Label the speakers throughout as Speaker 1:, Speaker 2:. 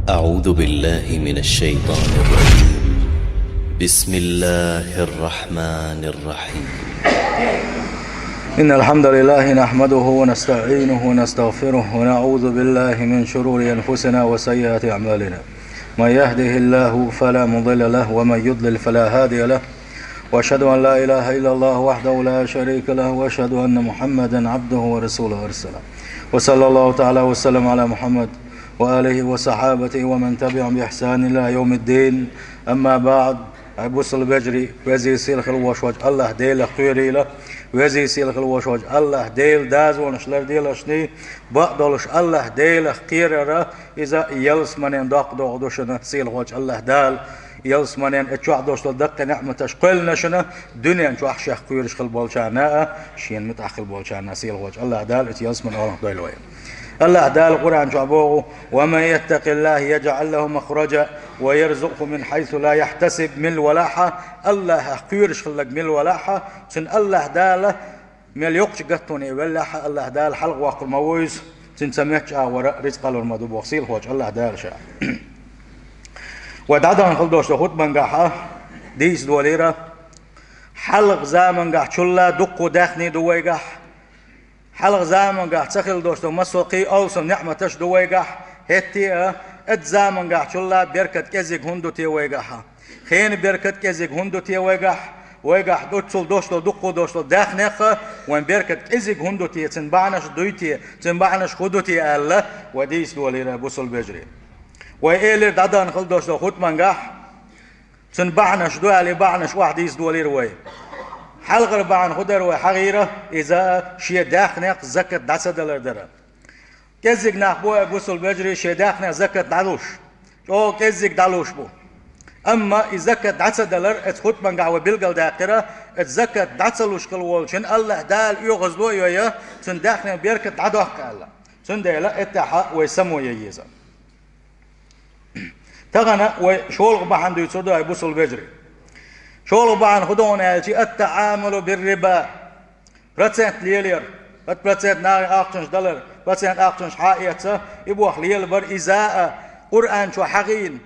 Speaker 1: أعوذ بالله من الشيطان الرجيم. بسم الله الرحمن الرحيم.
Speaker 2: إن الحمد لله نحمده ونستعينه ونستغفره ونعوذ بالله من شرور أنفسنا وسيئات أعمالنا. من يهده الله فلا مضل له ومن يضلل فلا هادي له، وأشهد أن لا إله إلا الله وحده لا شريك له، وأشهد أن محمدا عبده ورسوله أرسله. وصلى الله تعالى وسلم على محمد وآله وصحابته ومن تبعهم بإحسان إلى يوم الدين. أما بعد، أبوس البجري وزي سيلخ الوشوج الله ديل خيري له، وزي سيلخ الوشوج الله ديل داز ونشلر ديل أشني بقدلش الله ديل خيره إذا يلس منين دق دوشنا سيلخوج الله دال يلس منين اتشوح دوش دق نعمتش قلنا شنا دنيا نشوح شيخ خيرش خل بالشانا شين متأخل بالشانا سيلخوج الله دال اتيلس من أول ضيل وين. الله دال القرآن شعبوه: ومن يتق الله يجعل له مخرجا ويرزقه من حيث لا يحتسب من الولاحة. الله خيرش خلق من الولاحة سن الله دال مل يقش قطوني ولاحة. الله دال حلق واقل مويز سن سمعش ورق رزق المدوب وصيل خوش الله دال شاء. ودعنا خلدوش لخوت منقاحة ديس دوليرة حلق زامن قاح شلا دقو داخني دويقاح حلق زامن قاح تخل دوشتو مسوقي أوسم نعمتش دويقاح هتي ات زامن قاح شلا بيركت كزيق هندو تي ويقاحا خين بيركت كزيق هندو تي ويقاح ويقاح دوتسل دوشتو دقو دوشتو داخنيخ وين بيركت كزيق هندو تي تنبعنش دويتي تنبعنش خدو تي ألا وديس دوليرة بوصل بجري وإيلر دعنا خلدوش لو خوت منقاح تنبعنش دوالي بعنش واحد يس دولير وي حلقة بعن خدر وحغيرة إذا شيء داخنق زكاة دعسة دلار درا كزيق نحبوه بوصل بجري شيء داخنق زكاة دعلوش أو كزيق دعلوش بو. أما إذا كانت دعسة دلار اتخوت من قعوة بلغل داقرة اتزكاة دعسة لوش كالوال شن الله دال يغزلو يويا تن داخنق بيركت عدوح كالله تن ديلا اتحا ويسمو ييزا تغنى وشولغ بحن دو يتصدو بوصل بجري شولغ بحن خدون يالشي التعامل بالربا برسنت ليلير برسنت ناغي $8 برسنت $8 حائية يبوخ ليل بر إزاء قرآن شو حقين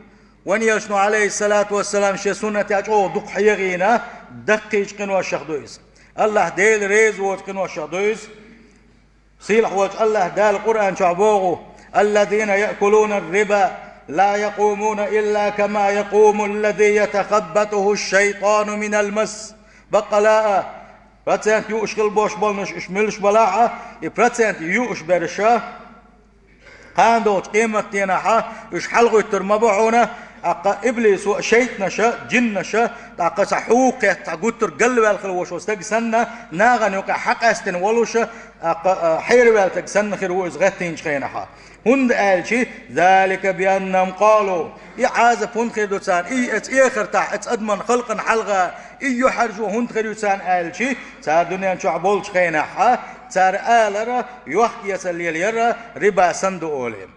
Speaker 2: وان يشنو عليه الصلاة والسلام شي سنة يجعو دق حيغينا دقيش قنوة الشخدويس الله ديل ريز ووج قنوة الشخدويس سيلح ووج الله دال القرآن شعبوغو الذين يأكلون الربا لا يقومون إلا كما يقوم الذي يتخبطه الشيطان من المس بقلاء برسنت يوش قلبوش بلنش اشملش بلاعة برسنت يوش برشا قاندوش قيمة تيناحا اش حلغو يترمبعونا اقا ابليس شيطنشا جنشا اقا سحوقه تقوتر قلب الخلوش واستقسنا ناغن يوقع حق استن ولوشا اقا حير والتقسن خيروز غتين شخينحا هند قالشي ذلك بأنهم قالوا يعازف هند خير دوتسان اي خرتاح ات ادمن خلقا حلغا اي يحرجو هند خير دوتسان قالشي تار دنيا نشعبول شخينحا تار آلرا يوحكي يسليل يرى ربا صندوق أولين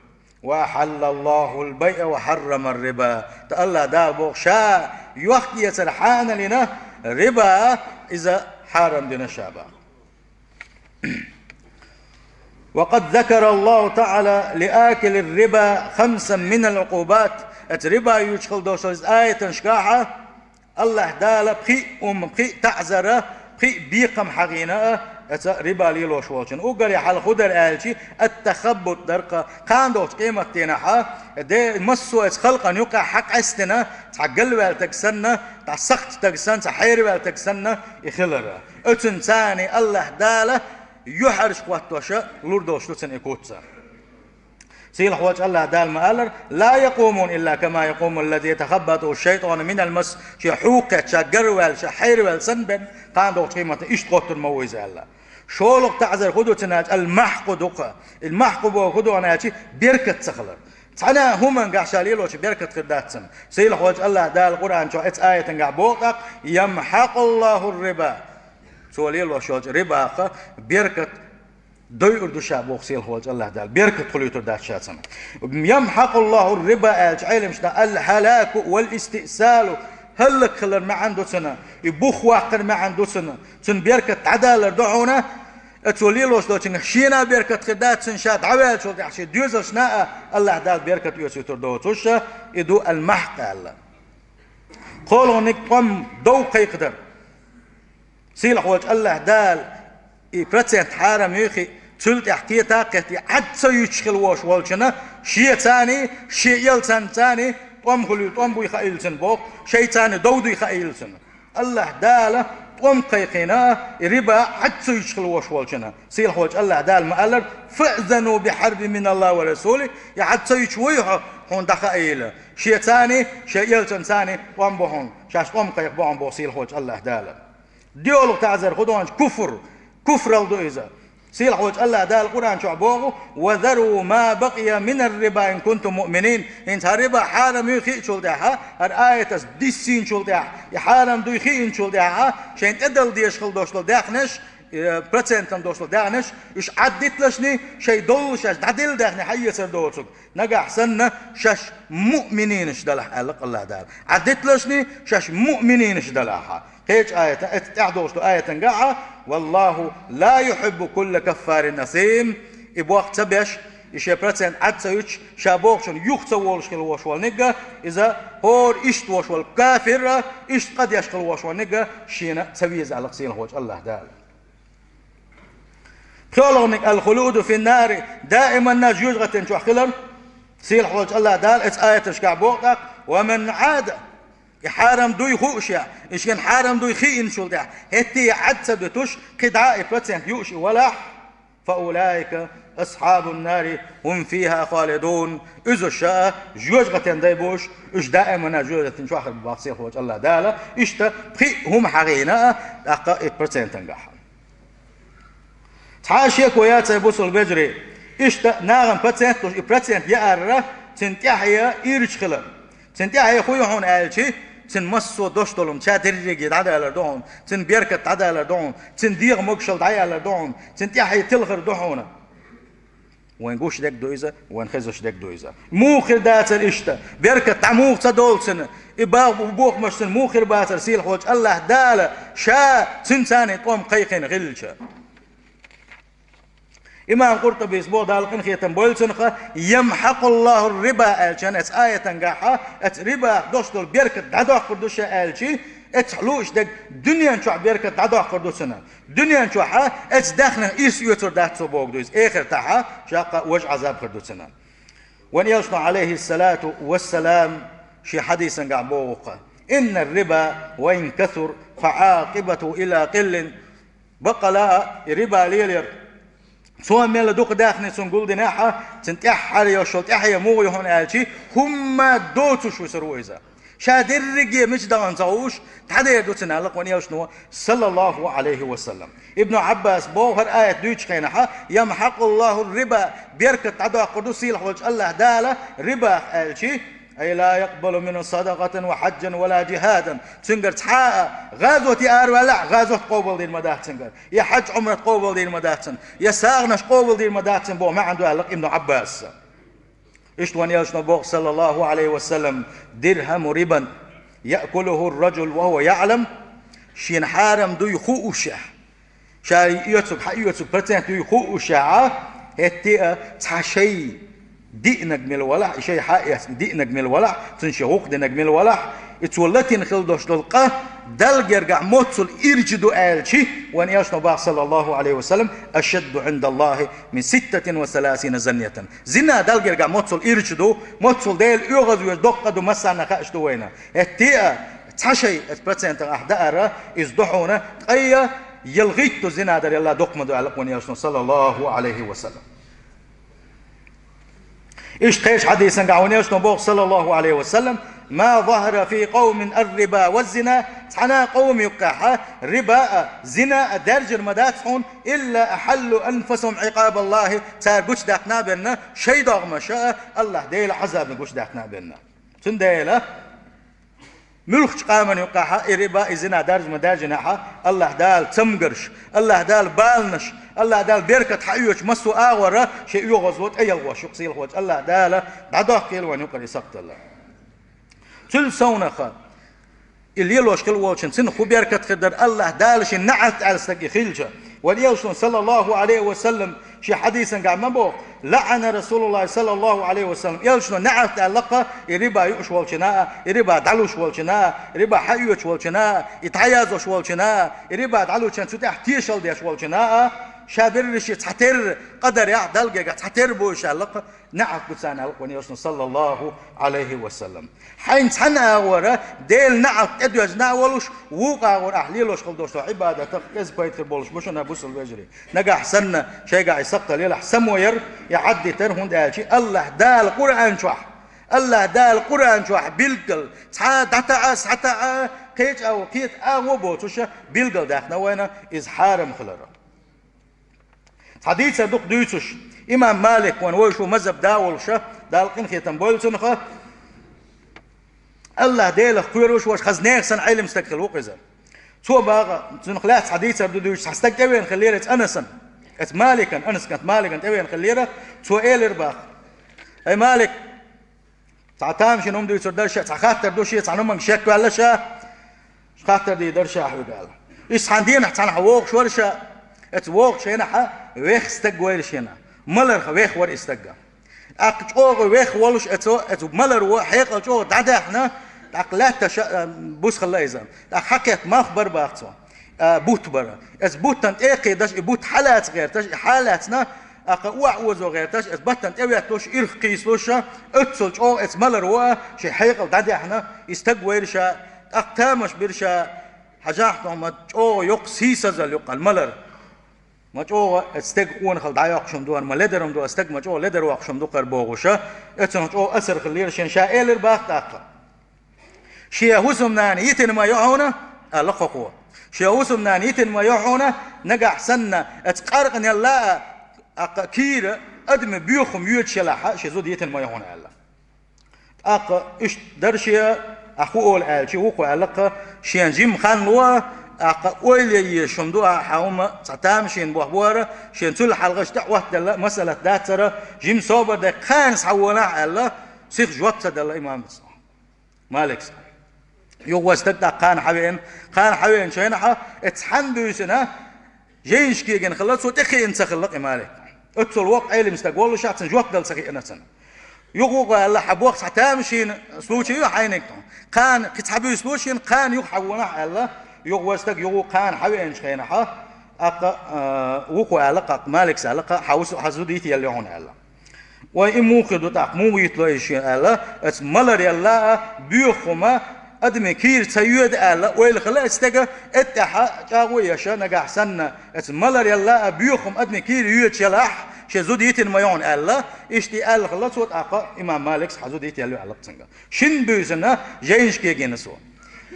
Speaker 2: وحل الله البيع وحرم الربا الله دال بوغ شا يوحكي يسلحان لنا ربا إذا حرم دين الشابا. وقد ذكر الله تعالى لآكل الربا 5 من العقوبات. الربا يشخل دوشوز آية شكاحة الله دال بخي تعزر بخي بيقم حقينا ربا ليلوش والشن وقال يحل خدر آلشي التخبط درقة قاندوش قيمة تينحا دي مسو خلقا يوقع حق استنا تعقل والتكسنا تعسخت تكسن تحير والتكسنا يخلر اتن ثاني الله داله يحرش قواتوشا لوردوش لتن يكوتسا سيلح وجه الله دال مالر لا يقومون إلا كما يقوم الذي يتخبطه الشيطان من المس شي حوقة شجروال شحيروال سنبن قاندو قيمة إشتقوت المويز الله شولق تعذر خدو تناج المحق دقة المحق بو خدو أناجي بيركت سخلر تنا هم قاشاليلو شي بيركت خداتسن سيلح وجه الله دال القرآن شو ات آية تنقع بوقق يمحق الله الربا سوليلو شو ربا بيركت دوي أردو شابوخ سيل خوالج الله دال بيركت خليتو دات شاتسن يمحق الله الربا علم شنا الحلاك والاستئسال هلك خلر ما عنده سنة يبوخ واقر ما عنده سنة سن بيركت عدالة دعونا اتوليلوش دوتشن شينا بركت خدات سنشات عوال شو تحشي ديوزشنا الله دال بركت يوسيتر دوتوش يدو المحق الله قولوا نقوم دو قيقدر سيلح وجه الله دال برسنت حارم يخي تلت احكي تاقتي عد سيشخل وش والشنا شيء ثاني شيء يلسن ثاني قوم خلو قوم بو يخيلسن بوق شيء ثاني دودو يخيلسن الله دال قوم قيقنا ربا عد سيشخل وش والشنا سيلح وجه الله دال مألر فأذنوا بحرب من الله ورسوله يا عد سيشويه هون دخائل شيء ثاني شيء يلسن ثاني قوم بهون شاش قوم قيق بوم بو سيلح وجه الله دال ديولو تعذر خدوان كفر الدو إذا سيل حوج الله دال القرآن شعبوه وذروا ما بقي من الربا إن كنتم مؤمنين إن الربا حارم يخي شول داها الآية ديسين شول داها يحارم دو يخي إن شول داها شين تدل ديش خل دوشل داخنش برسنتم دوشل داخنش إيش عدت لشني شيء دولش عدل داخني حي سر دوشل نجح سنة شش مؤمنين إيش دلح الله دال عدت لشني شش مؤمنين إيش دلها هيك آية تعدوش آية تنقعها والله لا يحب كل كفار نسيم إبوقت سبيش إيش برسنت عد سيوش شابوكشن يخسوولش خل وشوال نجا إذا هور إشت وشوال كافر إشت قد يشخل وشوال نجا شينا سويز على قصين هوج الله دال خلونك الخلود في النار دائما ناجوج غتن شو خلر سيل هوج الله دال إتس آية تشكع بوقتك ومن عاد يحارم دوي خوشيا إيش كان حارم دوي خي إن شو ده هتي عدسة بتوش كدعاء برسنت يوشي ولا فأولئك أصحاب النار هم فيها خالدون إذا شاء جوجة دايبوش إيش دائما جوجة شو آخر بباصير خوش الله دالا إيش تبخي هم حقينا أقا برسنت نجاح تعاشي كويات سيبوس البجري إيش ناغم برسنت يأرى تنتحيا إيرش خلال تنتحيا خوي هون قالشي تن مسو دوشتولم تشاتريجي دعالر دون تن بيركت دعالر دون تن ديغ مقشل دعالر دون تن تيحي تلغر دهونا وين قوش دك دويزا وين خزش دك دويزا موخر داتر اشتا بيركت عموخ تدول سنة إباغ وبوخ مش سن موخر باتر سيل خوش الله دالة شا سنساني قوم قيقين غلشا إمام قرطبي اسبوع دالقن خيتن بولسنخه يمحق الله الربا الشان ات آية تنقاحة ات ربا دوشتول بيركت دعدوح قردوشة الشي ات حلوش دك دنيا نشوح بيركت دعدوح قردوشنا دنيا نشوحها ات داخنا إيس يوتر داتسو بوغ دويز آخر تاحا شاقا وج عذاب قردوشنا وان يلشنا عليه الصلاة والسلام شي حديثا قعبوغ إن الربا وإن كثر فعاقبته إلى قل بقى لا ربا ليلير سواء ميلا دوق داخني سنقول دناحة تنتحر يوشل تحيا مو يهون آلشي هم دوتو شو يسروا إذا شادر رجي مش دان زوش تحدي يدو تنالق ونيا وشنو صلى الله عليه وسلم ابن عباس بوهر آية دوش خينها يمحق الله الربا بيركت عدو قدوسي لحوج الله دالة ربا آلشي أي لا يقبل منه صدقة وحجا ولا جهادا تنقر تحقق غازوة ولا غازوة قوبل دي المداح تنقر يا حج عمرة قوبل دي المداح يا ساغنش قوبل دي المداح بو ما عنده ألق ابن عباس اشتوان يلشنا بوغ صلى الله عليه وسلم درهم ربا يأكله الرجل وهو يعلم شين حارم دو يخوء شاي يوتسب حق يوتسب برتين دو يخوء هتي تحشي دي نجمل ولا شيء حقيقي دي نجمل ولا تنشهوق دي نجمل ولا اتولتين خلدوش تلقى دل يرجع موتل إرجدو آلشي وان يشنو صلى الله عليه وسلم أشد عند الله من 36 زنية زنا دل يرجع موتل إرجدو موتل ديل يغز ويدقدو مسانا خاشدو وينا التيئة تحشي اتبرسنت أحدارا ازدحونا أي يلغيتو زنا در الله دقمدو على وان يشنو صلى الله عليه وسلم إيش تيش حديثا قاونيش نبوغ صلى الله عليه وسلم ما ظهر في قوم الربا والزنا تحنا قوم يقاحا ربا زنا درجر مداتحون إلا أحلوا أنفسهم عقاب الله تار قوش داقنا بنا شي داغ ما شاء الله ديل عذاب قوش داقنا بنا تنديلا ملخش قامن يقاحا ربا زنا درج مداجناحا الله دال تمقرش الله دال بالنش الله دال بيركت حيوش مسو آورا شيء يغزوت أي الغوش يقصيل غوش الله دال دعوه قيل وان يقري سقط الله تل سونخا اللي يلوش كل واشن سن خو بيركت خدر الله دالش نعت على سقي خيلشا وليوشن صلى الله عليه وسلم شي حديثا قاعد مبو لعن رسول الله صلى الله عليه وسلم يوشن نعرف تعلقه يريبا يؤش والشناء يريبا دعلوش والشناء يريبا حيوش والشناء يتعيازوش والشناء يريبا دعلوش شن سوتي احتيشل ديش والشناء شابرش تحتر قدر يعدل جا تحتر بوش علق نعرف بتسان ونيوشن صلى الله عليه وسلم حين تحنا ورا ديل نعرف ادوز ناولش وقع ور احليلوش خلدوش عباده تقز بيت بولش مش انا بوس الوجري نجا حسن شيء قاعد يسقط ليله حسم وير يعدي ترهون دالشي الله دا القران شوح الله دا القران شوح بيلقل حتى كيت او كيت او بوتش بيلقل داخنا وين از حارم خلره حديث دوق دوتش امام مالك وان وشو مذهب داول شه دالقين خيتم بولسنخه الله ديله خيروش واش خزنيك سن علم استقل وقزا تو باغا زنخلات حديث دوش حستقوين خليره انسن ات مالكا انس كانت مالكا توين خليره تو ايلر باغ اي مالك تعتام شنو مدو يصير درشه خاطر دوشي تصنم شك ولا شا خاطر دي درشه قال ايش عندنا حتى حوق شورشه ات ووق شينا ح ويخ استقويل شينا ملر ويخ ور استقا اقطوغ ويخ ولش اتو ملر وحيق جو دعدحنا عقلات بوس خلايزان حكيت ما خبر باختو بوت برا اس بوتن ايقي داش بوت حالات غير تاش حالاتنا اقوا وزو غير تاش اس بطن اوياتوش ارخيسوش اتسل جو اس ملر و شي حيق دعدحنا استقويلشا اقتامش برشا حاجاتهم جو يقسيسا زل يقال ملر ما جو استق اون خل دايق شم دوان ما لدرم دو استق ما جو لدر واق شم دو قربوغوشا اتسن جو اثر خلير شن شائل باخت اقا شيا هوسم ناني يتن ما يعونا لققوا شيا هوسم ناني يتن ما يعونا نجح سنة اتقارقن يلا كير ادم بيوخم يوتشلاحا شي زود يتن ما يعونا الله اق ايش درشيا اخو اول الشي وقو علاقه شي جيم خان لو اق اولي شمدو حاوم تعتام شين بوحبوره شين تل حلقه دعوه مساله داتره جيم صوبر ده كان حولا الله سيخ جوات ده الامام مالك يوغوز تقطع قان حوين شينحا اتحندو سنة جيش كيجن خلص وتخي انت خلق مالك اتسل وقت علم استقبل شات جوات دل سخي انا سنة يوغو الله حبوق سحتامشين سلوشي حينك قان كتحبو سلوشين قان يحونا الله يوغوز تق يوغو قان حوين شينحا وقو علاقة مالك سعلاقة حوس حزوديتي اللي هون الله وإمو خدو تقمو يطلعيشين الله اتملر الله بيوخما أدمي كير تيود الله ويل خلا استجا اتحا جاوي يشا نجح سنة اتملر الله بيوخم أدمي كير يود شلاح شزود يتن ميون الله اشتي الله خلا صوت أقا إمام مالك حزود يتي الله على بتنجا شن بيزنا جينش كي جينسوا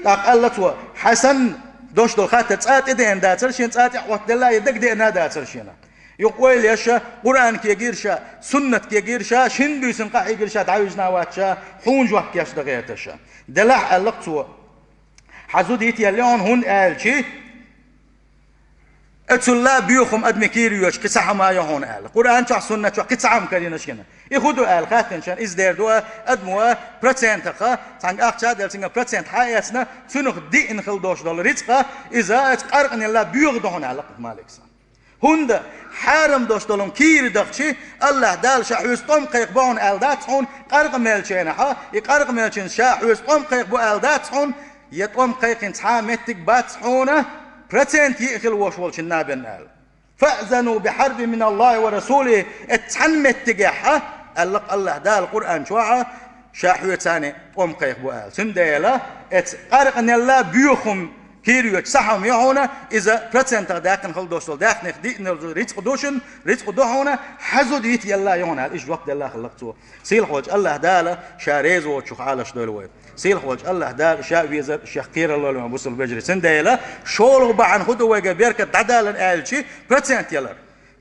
Speaker 2: تاق الله تو حسن دوش دول خات تسات إدين داتر شين تسات وقت الله يدق دينا داتر شينا يقول يشا قرآن كي يجيرشا سنة كي يجيرشا شن بيسن قاعد يجيرشا تعوجنا واتشا حونج وقت يش دغيتشا دلح اللقطو حزود يتي اليون هون قال شي اتسلا بيوخم ادمي كيريوش كسح ما يهون قال قرآن شا سنة شا كتسعم كرينا شكنا يخدو قال خاتن شان ازدير دوا ادموا برسنت خا تانج اخشا دل سنة برسنت حياتنا سنخ دي ان خلدوش دول رزقا اذا اتقارقن الله بيوغ دهون على مالك هند حرم داشت دلم كير دخشي الله دال شحوس قم قيق بون الدات هون قرق ملشين ها يقرق ملشين شحوس قم قيق بو الدات هون يتقم قيق انتحامتك بات هونه برسنت يخل وشول شنابن ال فأذنوا بحرب من الله ورسوله اتحمتك ها الله دال القرآن شوعه شحوس ثاني قم قيق بو ال سنديلا اتقرق ان الله بيوخم كيريوش سحم يهونا إذا برسنت داخن خل دوشل داخن خدي رزق دوشن رزق دوهونا حزود يت يلا يهونا إيش وقت الله خلقته سيل خوج الله داله شاريز وشخ على شدول وين سيل خوج الله دال شاء فيزر شخير الله لما بوصل بجري سنديلا شول بعن خدوا وجا بيرك تعدال الالشي برسنت يلا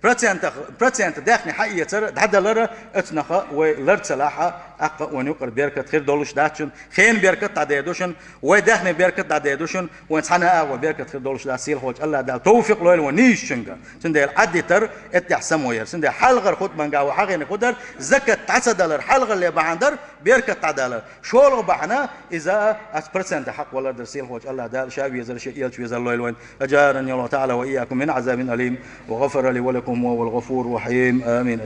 Speaker 2: процент داخني حقيقة تر هذا لرا اتنخا ولر صلاحة أق ونقر بيركت خير دولش داشن خين بيركت تعديدوشن وداخني بيركت تعديدوشن وانسانا أقوى بيركت خير دولش داسيل هوج الله دال توفيق لويل ونيش شنجا سندل عدي تر اتحسم وير سندل حلغر خد منجا وحقين قدر زكاة تعسدلر حلغر اللي بعندر بيركت تعدلر شول بحنا إذا أسبرسنت حق ولا درسيل هوج الله دال شابي يزل شيء يلش يزل لويل وين أجارني الله تعالى وإياكم من عذاب أليم وغفر لي ولكم وهو الغفور الرحيم آمين.